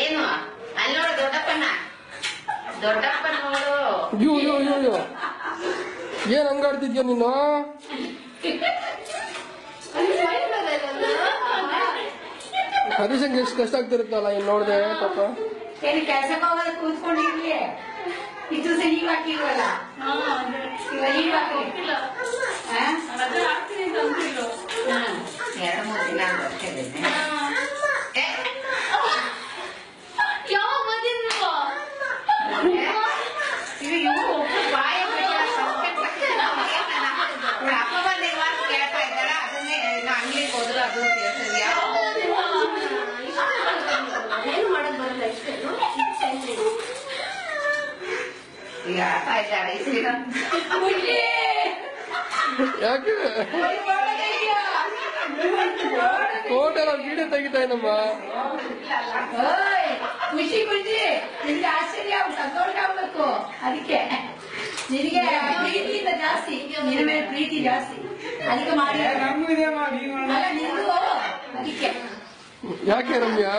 ಏನು ಅಲ್ಲಿ ನೋಡು ದೊಡ್ಡಪ್ಪನ ನೋಡು. ಅಯ್ಯೋ ಅಯ್ಯೋ ಅಯ್ಯೋ ಅಯ್ಯೋ ಏನ್ ಹಂಗಾಡ್ತಿದ್ಯಾ ನೀನು? ಹರೀಶಂಗೆ ಎಷ್ಟು ಕಷ್ಟ ಆಗ್ತಿರುತ್ತಲ್ಲ ಇನ್ ನೋಡ್ದೆ ಪಾಪ. ಏನು ಕೆಲಸಕ್ಕೆ ಹೋಗೋದು ಕೂತ್ಕೊಂಡಿರ್ಲಿ. ಇದು ಸಹ ನೀವ್ ಹಾಕಿಲ್ವಲ್ಲ, ಇವಾಗ ನೀವ್ ಹಾಕಿಲ್ಲ. ರಜೆ ಹಾಕ್ತೀನಿ ಅಂತ ಅಂತಿದ್ರು. 2-3 ದಿನ ಬರ್ತಿದ್ದೇನೆ. ಯಾವಾಗ ಬಂದಿದ್ರು? ಬಾಯ ಅಪ್ಪ ಬಂದಿರುವ ಕೇಳ್ತಾ ಇದ್ದಾರ. ಅದನ್ನೇ ಅಂಗಡಿಗೆ ಹೋದ್ರು ಅದು ಕೇಳ್ತಾರೆ. ಏನು ಮಾಡಕ್ ಬರಲ್ಲ ಇಷ್ಟೇ. ಈಗ ಆಡ್ತಾ ಇದ್ದಾರೆ ಇಷ್ಟ. ಯಾಕೆ ಫೋಟೋ ವಿಡಿಯೋ ತೆಗಿತಾ ಇದ್ದಮ್ಮ. ಖುಷಿ ನಿಮ್ಗೆ ಆಶ್ಚರ್ಯ ತಗೊಂಡಾಗ್ಬೇಕು. ಅದಕ್ಕೆ ನಿನಗೆ ಪ್ರೀತಿಯಿಂದ ಜಾಸ್ತಿ, ನಿನ್ನ ಮೇಲೆ ಪ್ರೀತಿ ಜಾಸ್ತಿ, ಅದಕ್ಕೆ ಮಾಡಿ ಅಲ್ಲ ನಿಂದು. ಅದಕ್ಕೆ ಯಾಕೆ ರಮ್ಯಾ?